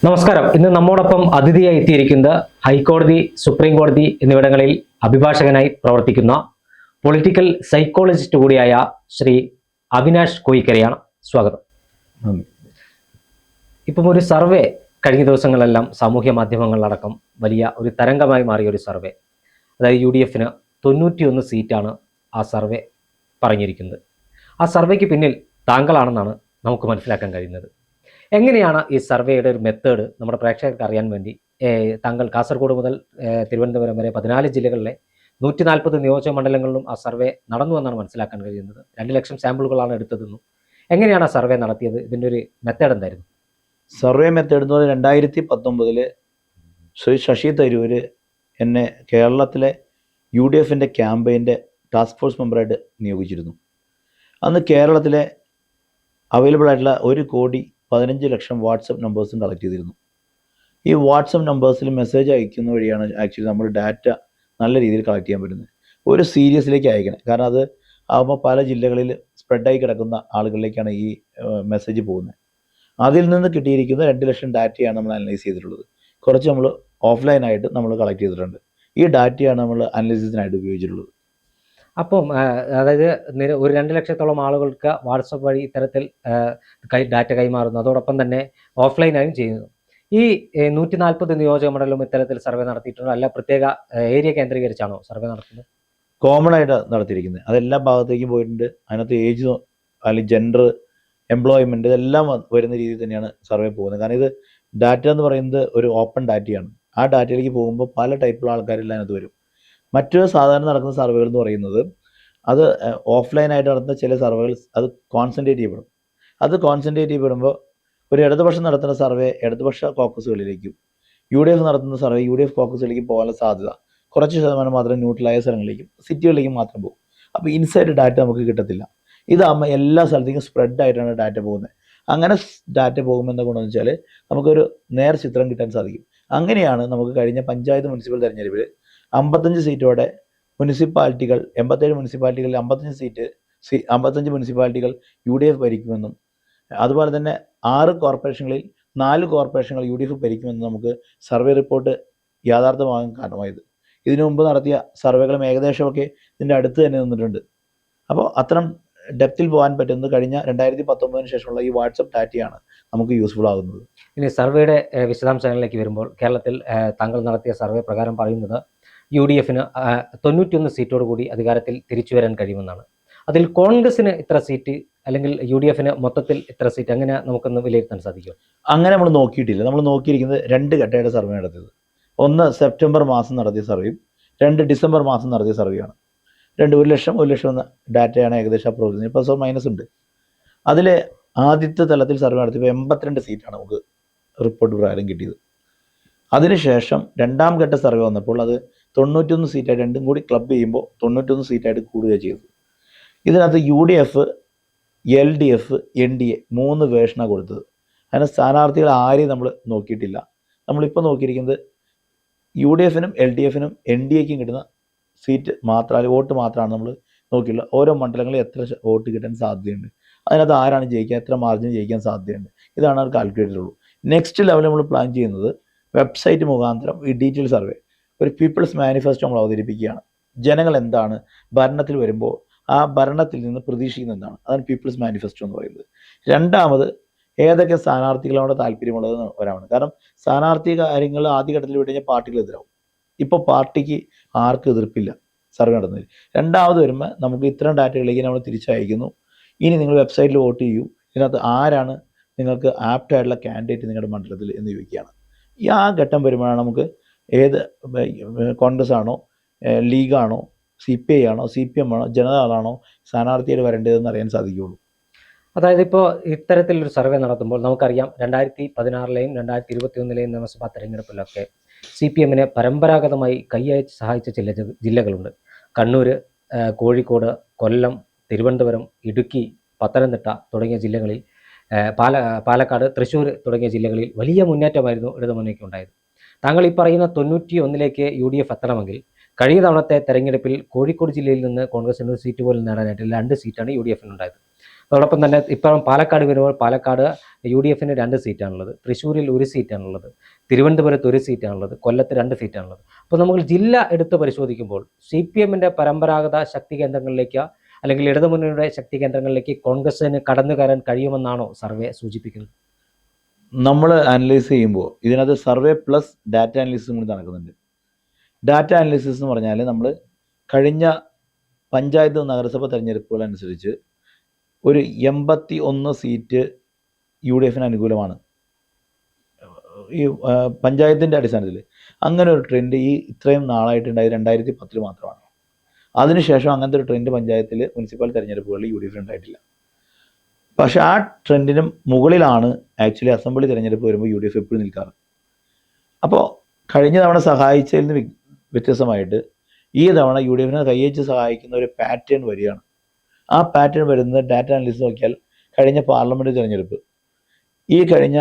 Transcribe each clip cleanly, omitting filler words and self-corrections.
നമസ്കാരം. ഇന്ന് നമ്മോടൊപ്പം അതിഥിയായി എത്തിയിരിക്കുന്നത് ഹൈക്കോടതി, സുപ്രീം കോടതി എന്നിവിടങ്ങളിൽ അഭിഭാഷകനായി പ്രവർത്തിക്കുന്ന പൊളിറ്റിക്കൽ സൈക്കോളജിസ്റ്റ് കൂടിയായ ശ്രീ അവിനാഷ് കോയിക്കരയാണ്. സ്വാഗതം. ഇപ്പം ഒരു സർവേ കഴിഞ്ഞ ദിവസങ്ങളെല്ലാം സാമൂഹ്യ മാധ്യമങ്ങളിലടക്കം വലിയ ഒരു തരംഗമായി മാറിയ ഒരു സർവേ, അതായത് UDF 91 സീറ്റാണ് ആ സർവേ പറഞ്ഞിരിക്കുന്നത്. ആ സർവേക്ക് പിന്നിൽ താങ്കളാണെന്നാണ് നമുക്ക് മനസ്സിലാക്കാൻ കഴിയുന്നത്. എങ്ങനെയാണ് ഈ സർവേയുടെ ഒരു മെത്തേഡ് നമ്മുടെ പ്രേക്ഷകർക്ക് അറിയാൻ വേണ്ടി താങ്കൾ കാസർഗോഡ് മുതൽ തിരുവനന്തപുരം വരെ 14 ജില്ലകളിലെ 140 നിയോജക മണ്ഡലങ്ങളിലും ആ സർവേ നടന്നു എന്നാണ് മനസ്സിലാക്കാൻ കഴിയുന്നത്. 2 ലക്ഷം സാമ്പിളുകളാണ് എടുത്തതെന്നും. എങ്ങനെയാണ് ആ സർവേ നടത്തിയത്? ഇതിൻ്റെ ഒരു മെത്തേഡ് എന്തായിരുന്നു? സർവേ മെത്തേഡ് എന്ന് പറഞ്ഞാൽ 2019 ശ്രീ ശശി തരൂർ എന്നെ കേരളത്തിലെ UDF ക്യാമ്പയിൻ്റെ ടാസ്ക് ഫോഴ്സ് മെമ്പറായിട്ട് നിയോഗിച്ചിരുന്നു. അന്ന് കേരളത്തിലെ അവൈലബിൾ ആയിട്ടുള്ള 1,15,00,000 വാട്സപ്പ് നമ്പേഴ്സും കളക്ട് ചെയ്തിരുന്നു. ഈ വാട്സപ്പ് നമ്പേഴ്സിൽ മെസ്സേജ് അയക്കുന്ന വഴിയാണ് ആക്ച്വലി നമ്മൾ ഡാറ്റ നല്ല രീതിയിൽ കളക്ട് ചെയ്യാൻ പറ്റുന്നത്. ഒരു സീരീസിലേക്ക് അയക്കണം, കാരണം അത് ആകുമ്പോൾ പല ജില്ലകളിൽ സ്പ്രെഡായി കിടക്കുന്ന ആളുകളിലേക്കാണ് ഈ മെസ്സേജ് പോകുന്നത്. അതിൽ നിന്ന് കിട്ടിയിരിക്കുന്ന 2 ലക്ഷം ഡാറ്റയാണ് നമ്മൾ അനലൈസ് ചെയ്തിട്ടുള്ളത്. കുറച്ച് നമ്മൾ ഓഫ്ലൈനായിട്ട് നമ്മൾ കളക്ട് ചെയ്തിട്ടുണ്ട്. ഈ ഡാറ്റയാണ് നമ്മൾ അനലൈസിസിനായിട്ട് ഉപയോഗിച്ചിട്ടുള്ളത്. അപ്പം അതായത് ഒരു 2 ലക്ഷത്തോളം ആളുകൾക്ക് വാട്സപ്പ് വഴി ഇത്തരത്തിൽ ഡാറ്റ കൈമാറുന്നു, അതോടൊപ്പം തന്നെ ഓഫ്ലൈനായും ചെയ്യുന്നു. ഈ 140 നിയോജക മണ്ഡലം ഇത്തരത്തിൽ സർവേ നടത്തിയിട്ടുണ്ടോ, അല്ല പ്രത്യേക ഏരിയ കേന്ദ്രീകരിച്ചാണോ സർവേ നടത്തുന്നത്? കോമൺ ആയിട്ട് നടത്തിയിരിക്കുന്നത്. അതെല്ലാ ഭാഗത്തേക്കും പോയിട്ടുണ്ട്. അതിനകത്ത് ഏജ് അല്ലെങ്കിൽ ജെൻഡർ, എംപ്ലോയ്മെൻറ്റ് ഇതെല്ലാം വരുന്ന രീതിയിൽ തന്നെയാണ് സർവേ പോകുന്നത്. കാരണം ഇത് ഡാറ്റ എന്ന് പറയുന്നത് ഒരു ഓപ്പൺ ഡാറ്റയാണ്. ആ ഡാറ്റയിലേക്ക് പോകുമ്പോൾ പല ടൈപ്പുള്ള ആൾക്കാരെല്ലാം അതിനകത്ത് വരും. മറ്റൊരു സാധാരണ നടക്കുന്ന സർവേകൾ എന്ന് പറയുന്നത് അത് ഓഫ്ലൈനായിട്ട് നടത്തുന്ന ചില സർവേകൾ അത് കോൺസെൻട്രേറ്റ് ചെയ്യപ്പെടും. അത് കോൺസെൻട്രേറ്റ് ചെയ്യപ്പെടുമ്പോൾ ഒരു ഇടതുപക്ഷം നടത്തുന്ന സർവേ ഇടതുപക്ഷ കോക്കസുകളിലേക്കും, UDF നടത്തുന്ന സർവേ UDF കോക്കസുകളിലേക്കും പോകാനുള്ള സാധ്യത കുറച്ച് ശതമാനം മാത്രം ന്യൂട്രലായ സ്ഥലങ്ങളിലേക്കും സിറ്റികളിലേക്കും മാത്രം പോകും. അപ്പോൾ ഇൻസൈഡ് ഡാറ്റ നമുക്ക് കിട്ടത്തില്ല. ഇതാകുമ്പോൾ എല്ലാ സ്ഥലത്തേക്കും സ്പ്രെഡായിട്ടാണ് ഡാറ്റ പോകുന്നത്. അങ്ങനെ ഡാറ്റ പോകുമെന്ന ഗുണമെന്ന് വെച്ചാൽ നമുക്കൊരു നേർ ചിത്രം കിട്ടാൻ സാധിക്കും. അങ്ങനെയാണ് നമുക്ക് കഴിഞ്ഞ പഞ്ചായത്ത് മുനിസിപ്പൽ തെരഞ്ഞെടുപ്പിൽ 55 സീറ്റോടെ മുനിസിപ്പാലിറ്റികൾ 87 മുനിസിപ്പാലിറ്റികളിൽ 55 മുനിസിപ്പാലിറ്റികൾ UDF ഭരിക്കുമെന്നും, അതുപോലെ തന്നെ 6 കോർപ്പറേഷനുകളിൽ 4 കോർപ്പറേഷനുകൾ UDF ഭരിക്കുമെന്നും നമുക്ക് സർവേ റിപ്പോർട്ട് യാഥാർത്ഥ്യമാകാൻ കാരണമായത്. ഇതിനു മുമ്പ് നടത്തിയ സർവേകളും ഏകദേശമൊക്കെ ഇതിൻ്റെ അടുത്ത് തന്നെ നിന്നിട്ടുണ്ട്. അപ്പോൾ അത്തരം ഡെപ്തിൽ പോകാൻ പറ്റുന്നത് കഴിഞ്ഞ 2019 ശേഷമുള്ള ഈ വാട്സപ്പ് ഡാറ്റയാണ് നമുക്ക് യൂസ്ഫുൾ ആകുന്നത്. ഇനി സർവേയുടെ വിശദാംശങ്ങളിലേക്ക് വരുമ്പോൾ, കേരളത്തിൽ താങ്കൾ നടത്തിയ സർവേ പ്രകാരം പറയുന്നത് UDF 91 സീറ്റോട് കൂടി അധികാരത്തിൽ തിരിച്ചു വരാൻ കഴിയുമെന്നാണ്. അതിൽ കോൺഗ്രസിന് ഇത്ര സീറ്റ്, അല്ലെങ്കിൽ UDF മൊത്തത്തിൽ ഇത്ര സീറ്റ്, അങ്ങനെ നമുക്കൊന്ന് വിലയിരുത്താൻ സാധിക്കും? അങ്ങനെ നമ്മൾ നോക്കിയിട്ടില്ല. നമ്മൾ നോക്കിയിരിക്കുന്നത് 2 ഘട്ടമായിട്ട് സർവേ നടത്തിയത്. 1 സെപ്റ്റംബർ മാസം നടത്തിയ സർവേയും 2 ഡിസംബർ മാസം നടത്തിയ സർവേയാണ്. 1 ലക്ഷം എന്ന ഡാറ്റയാണ് ഏകദേശം അപ്രോച്ച്, പ്ലസ് ഓർ മൈനസ് ഉണ്ട്. അതിൽ ആദ്യത്തെ തലത്തിൽ സർവേ നടത്തിയപ്പോൾ 82 സീറ്റാണ് നമുക്ക് റിപ്പോർട്ട് പ്രകാരം കിട്ടിയത്. അതിനുശേഷം 2ാം ഘട്ട സർവേ വന്നപ്പോൾ അത് 91 സീറ്റായിട്ട്, രണ്ടും കൂടി ക്ലബ് ചെയ്യുമ്പോൾ 91 സീറ്റായിട്ട് കൂടുകയാണ് ചെയ്തത്. ഇതിനകത്ത് UDF, LDF, NDA 3 വേർഷനാണ് കൊടുത്തത്. അതിന് സ്ഥാനാർത്ഥികൾ ആരെയും നമ്മൾ നോക്കിയിട്ടില്ല. നമ്മളിപ്പോൾ നോക്കിയിരിക്കുന്നത് UDF LDF NDAക്കും കിട്ടുന്ന സീറ്റ് മാത്രം, വോട്ട് മാത്രമാണ് നമ്മൾ നോക്കിയുള്ളത്. ഓരോ മണ്ഡലങ്ങളിൽ എത്ര വോട്ട് കിട്ടാൻ സാധ്യതയുണ്ട്, അതിനകത്ത് ആരാണ് ജയിക്കുക, എത്ര മാർജിൻ ജയിക്കാൻ സാധ്യതയുണ്ട്, ഇതാണ് അത് കാൽക്കുലേറ്റ് ചെയ്തുള്ളൂ. നെക്സ്റ്റ് ലെവൽ നമ്മൾ പ്ലാൻ ചെയ്യുന്നത് വെബ്സൈറ്റ് മുഖാന്തരം ഈ ഡീറ്റെയിൽ സർവേ, ഒരു പീപ്പിൾസ് മാനിഫെസ്റ്റോ നമ്മൾ അവതരിപ്പിക്കുകയാണ്. ജനങ്ങൾ എന്താണ് ഭരണത്തിൽ വരുമ്പോൾ ആ ഭരണത്തിൽ നിന്ന് പ്രതീക്ഷിക്കുന്നത് എന്താണ്, അതാണ് പീപ്പിൾസ് മാനിഫെസ്റ്റോ എന്ന് പറയുന്നത്. 2ാമത് ഏതൊക്കെ സ്ഥാനാർത്ഥികളോട് താല്പര്യമുള്ളതെന്ന് വരാമാണ്. കാരണം സ്ഥാനാർത്ഥി കാര്യങ്ങൾ ആദ്യഘട്ടത്തിൽ വിട്ട് കഴിഞ്ഞാൽ പാർട്ടികൾ എതിരാവും. ഇപ്പോൾ പാർട്ടിക്ക് ആർക്കും എതിർപ്പില്ല സർവേ നടന്നതിൽ. 2ാമത് വരുമ്പോൾ നമുക്ക് ഇത്തരം ഡാറ്റകളിലേക്ക് നമ്മൾ തിരിച്ചയക്കുന്നു. ഇനി നിങ്ങൾ വെബ്സൈറ്റിൽ വോട്ട് ചെയ്യൂ, ഇതിനകത്ത് ആരാണ് നിങ്ങൾക്ക് ആപ്റ്റായിട്ടുള്ള കാൻഡിഡേറ്റ് നിങ്ങളുടെ മണ്ഡലത്തിൽ എന്ന് ചോദിക്കുകയാണ്. ആ ഘട്ടം വരുമ്പോഴാണ് നമുക്ക് ഏത് കോൺഗ്രസ് ആണോ, ലീഗാണോ, CPI ആണോ, CPM ആണോ, ജനതാദളാണോ സ്ഥാനാർത്ഥിയായിട്ട് വരേണ്ടതെന്ന് അറിയാൻ സാധിക്കുകയുള്ളൂ. അതായത് ഇപ്പോൾ ഇത്തരത്തിലൊരു സർവേ നടത്തുമ്പോൾ നമുക്കറിയാം, 2016 2021 നിയമസഭാ തെരഞ്ഞെടുപ്പിലൊക്കെ CPM പരമ്പരാഗതമായി കൈയച്ച് സഹായിച്ച ചില ജില്ലകളുണ്ട്. കണ്ണൂർ, കോഴിക്കോട്, കൊല്ലം, തിരുവനന്തപുരം, ഇടുക്കി, പത്തനംതിട്ട തുടങ്ങിയ ജില്ലകളിൽ, പാലക്കാട്, തൃശ്ശൂർ തുടങ്ങിയ ജില്ലകളിൽ വലിയ മുന്നേറ്റമായിരുന്നു ഇടതുമുന്നണിക്ക് ഉണ്ടായത്. താങ്കൾ ഈ പറയുന്ന 91ലേക്ക് UDF എത്തണമെങ്കിൽ കഴിഞ്ഞ തവണത്തെ തെരഞ്ഞെടുപ്പിൽ കോഴിക്കോട് ജില്ലയിൽ നിന്ന് കോൺഗ്രസിന് ഒരു സീറ്റ് പോലും നേടാനായിട്ടില്ല. 2 സീറ്റാണ് UDF ഉണ്ടായത്. അതോടൊപ്പം തന്നെ ഇപ്പം പാലക്കാട് വരുമ്പോൾ പാലക്കാട് UDF 2 സീറ്റാണുള്ളത്, തൃശ്ശൂരിൽ 1 സീറ്റാണുള്ളത്, തിരുവനന്തപുരത്ത് 1 സീറ്റാണുള്ളത്, കൊല്ലത്ത് 2 സീറ്റാണുള്ളത്. അപ്പോൾ നമ്മൾ ജില്ല എടുത്ത് പരിശോധിക്കുമ്പോൾ CPM പരമ്പരാഗത ശക്തി കേന്ദ്രങ്ങളിലേക്ക് അല്ലെങ്കിൽ ഇടതുമുന്നണിയുടെ ശക്തി കേന്ദ്രങ്ങളിലേക്ക് കോൺഗ്രസിന് കടന്നു കയറാൻ കഴിയുമെന്നാണോ സർവേ സൂചിപ്പിക്കുന്നത്? നമ്മൾ അനലൈസ് ചെയ്യുമ്പോൾ ഇതിനകത്ത് സർവേ പ്ലസ് ഡാറ്റ അനലിസിസും കൂടി നടക്കുന്നുണ്ട്. ഡാറ്റ അനലിസിസ് എന്ന് പറഞ്ഞാൽ നമ്മൾ കഴിഞ്ഞ പഞ്ചായത്ത് നഗരസഭ തെരഞ്ഞെടുപ്പുകൾ അനുസരിച്ച് ഒരു 81 സീറ്റ് UDF അനുകൂലമാണ് ഈ പഞ്ചായത്തിൻ്റെ അടിസ്ഥാനത്തിൽ. അങ്ങനെ ഒരു ട്രെൻഡ് ഈ ഇത്രയും നാളായിട്ടുണ്ടായത് 2010 മാത്രമാണ്. അതിനുശേഷം അങ്ങനത്തെ ഒരു ട്രെൻഡ് പഞ്ചായത്തിൽ മുനിസിപ്പൽ തെരഞ്ഞെടുപ്പുകളിൽ UDF ഉണ്ടായിട്ടില്ല. പക്ഷെ ആ ട്രെൻഡിന് മുകളിലാണ് ആക്ച്വലി അസംബ്ലി തിരഞ്ഞെടുപ്പ് വരുമ്പോൾ UDF എപ്പോഴും നിൽക്കാറ്. അപ്പോൾ കഴിഞ്ഞ തവണ സഹായിച്ചതിൽ നിന്ന് വ്യത്യസ്തമായിട്ട് ഈ തവണ UDF കൈയച്ച് സഹായിക്കുന്ന ഒരു പാറ്റേൺ വരികയാണ്. ആ പാറ്റേൺ വരുന്നത് ഡാറ്റ അനലിസ്റ്റ് നോക്കിയാൽ കഴിഞ്ഞ പാർലമെൻറ്റ് തിരഞ്ഞെടുപ്പ്, ഈ കഴിഞ്ഞ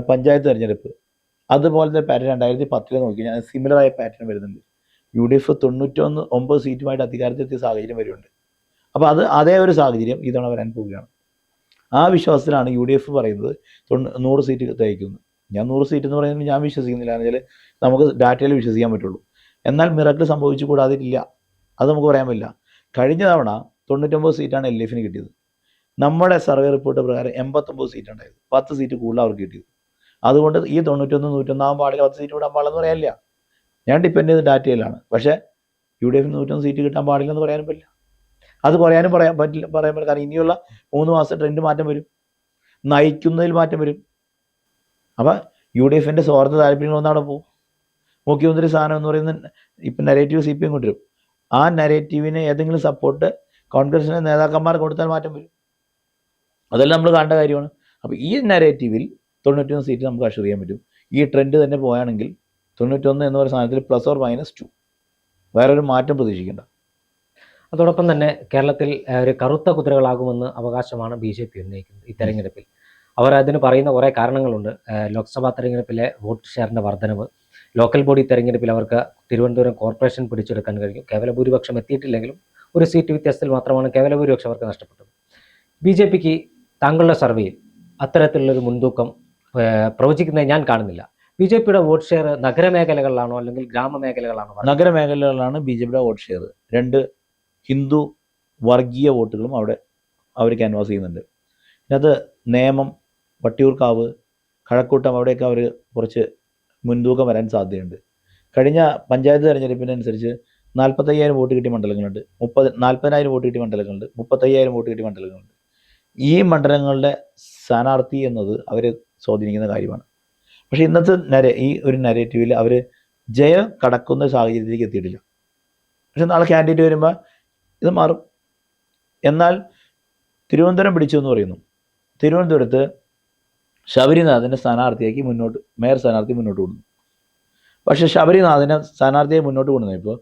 പഞ്ചായത്ത് തിരഞ്ഞെടുപ്പ്, അതുപോലത്തെ പാറ്റേൺ 2010 നോക്കി കഴിഞ്ഞാൽ സിമിലറായ പാറ്റേൺ വരുന്നുണ്ട്. UDF 91 സീറ്റുമായിട്ട് അധികാരത്തിലെത്തിയ സാഹചര്യം വരുന്നുണ്ട്. അപ്പോൾ അതേ ഒരു സാഹചര്യം ഈ തവണ വരാൻ പോവുകയാണ്. ആ വിശ്വാസത്തിലാണ് UDF പറയുന്നത് 100 സീറ്റ് തയ്ക്കുന്നത്. ഞാൻ 100 സീറ്റ് എന്ന് പറയുന്നത് ഞാൻ വിശ്വസിക്കുന്നില്ല, എന്ന് വെച്ചാൽ നമുക്ക് ഡാറ്റയിൽ വിശ്വസിക്കാൻ പറ്റുള്ളൂ. എന്നാൽ മിറക്കിൾ സംഭവിച്ചു കൂടാതിരില്ല, അത് നമുക്ക് പറയാൻ പറ്റില്ല. കഴിഞ്ഞ തവണ 99 സീറ്റാണ് LDF കിട്ടിയത്. നമ്മുടെ സർവേ റിപ്പോർട്ട് പ്രകാരം 89 സീറ്റ് ഉണ്ടായത്, 10 സീറ്റ് കൂടുതൽ അവർക്ക് കിട്ടിയത്. അതുകൊണ്ട് ഈ 91 101 ആകാൻ പാടില്ല, 10 സീറ്റ് വിടാൻ പാടില്ലെന്ന് പറയാനില്ല. ഞാൻ ഡിപ്പെൻഡ് ചെയ്ത് ഡാറ്റയിലാണ്. പക്ഷേ UDF 101 സീറ്റ് കിട്ടാൻ പാടില്ലെന്ന് പറയാനും പറ്റില്ല. അത് പറയാൻ പറ്റില്ല. കാരണം ഇനിയുള്ള 3 മാസം ട്രെൻഡ് മാറ്റം വരും, നയിക്കുന്നതിൽ മാറ്റം വരും. അപ്പം UDF സ്വാർത്ഥ താല്പര്യങ്ങളൊന്നും അവിടെ പോകും. മുഖ്യമന്ത്രി സ്ഥാനം എന്ന് പറയുന്നത് ഇപ്പം നെഗറ്റീവ് CPM കൊണ്ടുവരും. ആ നെഗറ്റീവിന് ഏതെങ്കിലും സപ്പോർട്ട് കോൺഗ്രസിൻ്റെ നേതാക്കന്മാർ കൊടുത്താൽ മാറ്റം വരും. അതെല്ലാം നമ്മൾ കാണേണ്ട കാര്യമാണ്. അപ്പോൾ ഈ നെഗറ്റീവിൽ 91 സീറ്റ് നമുക്ക് അഷുർ ചെയ്യാൻ പറ്റും. ഈ ട്രെൻഡ് തന്നെ പോയാണെങ്കിൽ 91 എന്ന് പറയുന്ന സ്ഥാനത്തിൽ +or-2 വേറൊരു മാറ്റം പ്രതീക്ഷിക്കേണ്ട. അതോടൊപ്പം തന്നെ കേരളത്തിൽ ഒരു കറുത്ത കുതിരകളാകുമെന്ന് അവകാശമാണ് BJP ഉന്നയിക്കുന്നത് ഈ തെരഞ്ഞെടുപ്പിൽ. അവർ അതിന് പറയുന്ന കുറേ കാരണങ്ങളുണ്ട്. ലോക്സഭാ തെരഞ്ഞെടുപ്പിലെ വോട്ട് ഷെയറിൻ്റെ വർധനവ്, ലോക്കൽ ബോഡി തെരഞ്ഞെടുപ്പിൽ അവർക്ക് തിരുവനന്തപുരം കോർപ്പറേഷൻ പിടിച്ചെടുക്കാൻ കഴിഞ്ഞു. കേവല ഭൂരിപക്ഷം എത്തിയിട്ടില്ലെങ്കിലും 1 സീറ്റ് വ്യത്യാസത്തിൽ മാത്രമാണ് കേവല ഭൂരിപക്ഷം അവർക്ക് നഷ്ടപ്പെട്ടത്. BJPക്ക് താങ്കളുടെ സർവേയിൽ അത്തരത്തിലുള്ളൊരു മുൻതൂക്കം പ്രവചിക്കുന്നത് ഞാൻ കാണുന്നില്ല. BJPയുടെ വോട്ട് ഷെയർ നഗരമേഖലകളിലാണോ അല്ലെങ്കിൽ ഗ്രാമമേഖലകളാണോ? നഗരമേഖലകളിലാണ് BJPയുടെ വോട്ട് ഷെയർ. 2 ഹിന്ദു വർഗീയ വോട്ടുകളും അവിടെ അവർ ക്യാൻവാസ് ചെയ്യുന്നുണ്ട്. ഇതിനകത്ത് നേമം, വട്ടിയൂർക്കാവ്, കഴക്കൂട്ടം അവിടെയൊക്കെ അവർ കുറച്ച് മുൻതൂക്കം വരാൻ സാധ്യതയുണ്ട്. കഴിഞ്ഞ പഞ്ചായത്ത് തെരഞ്ഞെടുപ്പിനനുസരിച്ച് 45,000 വോട്ട് കിട്ടിയ മണ്ഡലങ്ങളുണ്ട്, 40,000 വോട്ട് കിട്ടിയ മണ്ഡലങ്ങളുണ്ട്, 35,000 വോട്ട് കിട്ടിയ മണ്ഡലങ്ങളുണ്ട്. ഈ മണ്ഡലങ്ങളുടെ സ്ഥാനാർത്ഥി എന്നത് അവർ സ്വാധീനിക്കുന്ന കാര്യമാണ്. പക്ഷേ ഇന്നത്തെ ഈ ഒരു നരേറ്റീവിൽ അവർ ജയം കടക്കുന്ന സാഹചര്യത്തിലേക്ക് എത്തിയിട്ടില്ല. പക്ഷെ നാളെ കാൻഡിഡേറ്റ് വരുമ്പോൾ ഇത് മാറും. എന്നാൽ തിരുവനന്തപുരം പിടിച്ചു എന്ന് പറയുന്നു. തിരുവനന്തപുരത്ത് ശബരിനാഥിൻ്റെ സ്ഥാനാർത്ഥിയാക്കി മേയർ സ്ഥാനാർത്ഥി മുന്നോട്ട് കൊണ്ടുവന്നു. പക്ഷേ ശബരിനാഥിനെ സ്ഥാനാർത്ഥിയെ മുന്നോട്ട് കൊണ്ടുവന്നപ്പോൾ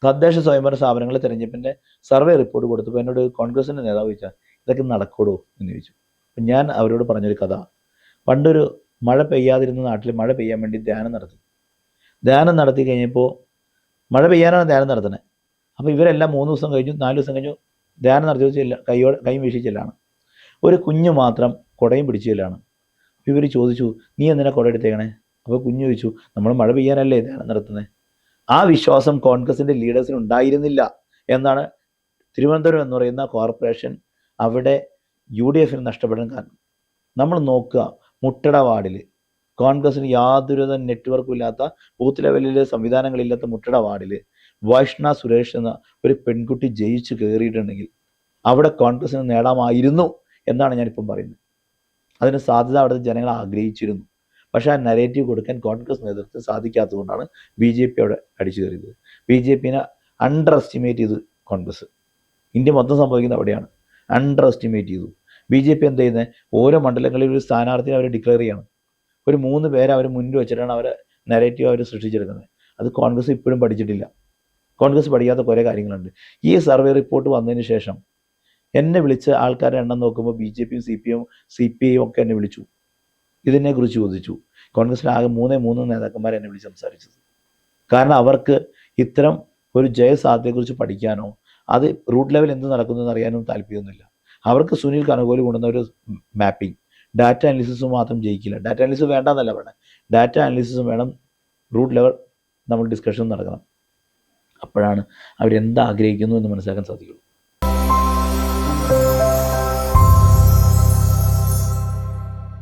തദ്ദേശ സ്വയംഭരണ സ്ഥാപനങ്ങളെ തെരഞ്ഞെടുപ്പിൻ്റെ സർവേ റിപ്പോർട്ട് കൊടുത്തപ്പോൾ എന്നോട് കോൺഗ്രസിൻ്റെ നേതാവ് ചോദിച്ചാൽ ഇതൊക്കെ നടക്കൂടോ എന്ന് ചോദിച്ചു. അപ്പം ഞാൻ അവരോട് പറഞ്ഞൊരു കഥ, പണ്ടൊരു മഴ പെയ്യാതിരുന്ന നാട്ടിൽ മഴ പെയ്യാൻ വേണ്ടി ധ്യാനം നടത്തി കഴിഞ്ഞപ്പോൾ മഴ പെയ്യാനാണ് ധ്യാനം നടത്തുന്നത്. അപ്പോൾ ഇവരെല്ലാം 3 ദിവസം കഴിഞ്ഞു, 4 ദിവസം കഴിഞ്ഞു ധ്യാനം നടത്തി കൈ വീക്ഷിച്ചില്ലാണ്. ഒരു കുഞ്ഞ് മാത്രം കുടയും പിടിച്ചില്ലാണ്. ഇവർ ചോദിച്ചു, നീ എന്തിനാ കുട എടുത്തേക്കണേ? അപ്പോൾ കുഞ്ഞ് ചോദിച്ചു, നമ്മൾ മഴ പെയ്യാനല്ലേ ധ്യാനം നടത്തുന്നത്. ആ വിശ്വാസം കോൺഗ്രസിൻ്റെ ലീഡേഴ്സിന് ഉണ്ടായിരുന്നില്ല എന്നാണ് തിരുവനന്തപുരം എന്ന് പറയുന്ന കോർപ്പറേഷൻ അവിടെ UDF നഷ്ടപ്പെടാൻ കാരണം. നമ്മൾ നോക്കുക, മുട്ടട വാർഡിൽ കോൺഗ്രസിന് യാതൊരുവിധ നെറ്റ്വർക്കും ഇല്ലാത്ത, ബൂത്ത് ലെവലിലെ സംവിധാനങ്ങളില്ലാത്ത മുട്ടട വാർഡിൽ വൈഷ്ണ സുരേഷ് എന്ന ഒരു പെൺകുട്ടി ജയിച്ചു കയറിയിട്ടുണ്ടെങ്കിൽ അവിടെ കോൺഗ്രസിന് നേടാമായിരുന്നു എന്നാണ് ഞാനിപ്പം പറയുന്നത്. അതിന് സാധ്യത അവിടുത്തെ ജനങ്ങൾ ആഗ്രഹിച്ചിരുന്നു. പക്ഷേ ആ നരേറ്റീവ് കൊടുക്കാൻ കോൺഗ്രസ് നേതൃത്വം സാധിക്കാത്തതുകൊണ്ടാണ് BJP അവിടെ അടിച്ചു കയറിയത്. BJPനെ അണ്ടർ എസ്റ്റിമേറ്റ് ചെയ്ത് കോൺഗ്രസ്. ഇന്ത്യ മൊത്തം സംഭവിക്കുന്നത് അവിടെയാണ്. അണ്ടർ എസ്റ്റിമേറ്റ് ചെയ്തു. BJP എന്ത് ചെയ്യുന്നത്, ഓരോ മണ്ഡലങ്ങളിൽ ഒരു സ്ഥാനാർത്ഥിയെ അവർ ഡിക്ലെയർ ചെയ്യണം. ഒരു 3 പേരെ അവർ മുന്നിൽ വെച്ചിട്ടാണ് അവർ നരേറ്റീവ് അവർ സൃഷ്ടിച്ചെടുക്കുന്നത്. അത് കോൺഗ്രസ് ഇപ്പോഴും പഠിച്ചിട്ടില്ല. കോൺഗ്രസ് പഠിക്കാത്ത കുറേ കാര്യങ്ങളുണ്ട്. ഈ സർവേ റിപ്പോർട്ട് വന്നതിന് ശേഷം എന്നെ വിളിച്ച ആൾക്കാരുടെ എണ്ണം നോക്കുമ്പോൾ BJPയും CPM CPIയും ഒക്കെ എന്നെ വിളിച്ചു, ഇതിനെക്കുറിച്ച് ചോദിച്ചു. കോൺഗ്രസിൽ ആകെ 3 നേതാക്കന്മാരെ എന്നെ വിളിച്ച് സംസാരിച്ചത്. കാരണം അവർക്ക് ഇത്തരം ഒരു ജയസാധ്യതയെക്കുറിച്ച് പഠിക്കാനോ അത് റൂട്ട് ലെവൽ എന്ത് നടക്കുന്നു എന്ന് അറിയാനും താല്പര്യമൊന്നുമില്ല. അവർക്ക് സുനിൽ കനകോലി കൊണ്ടുവന്ന ഒരു മാപ്പിംഗ്, ഡാറ്റ അനാലിസിസും മാത്രം ജയിക്കില്ല. ഡാറ്റ അനാലിസിസ് വേണ്ടെന്നല്ല പറയുന്നത്, ഡാറ്റ അനാലിസിസും വേണം, റൂട്ട് ലെവൽ നമ്മൾ ഡിസ്കഷൻ നടക്കണം. അപ്പോഴാണ് അവരെന്താഗ്രഹിക്കുന്നു എന്ന് മനസ്സിലാക്കാൻ സാധിക്കുള്ളൂ.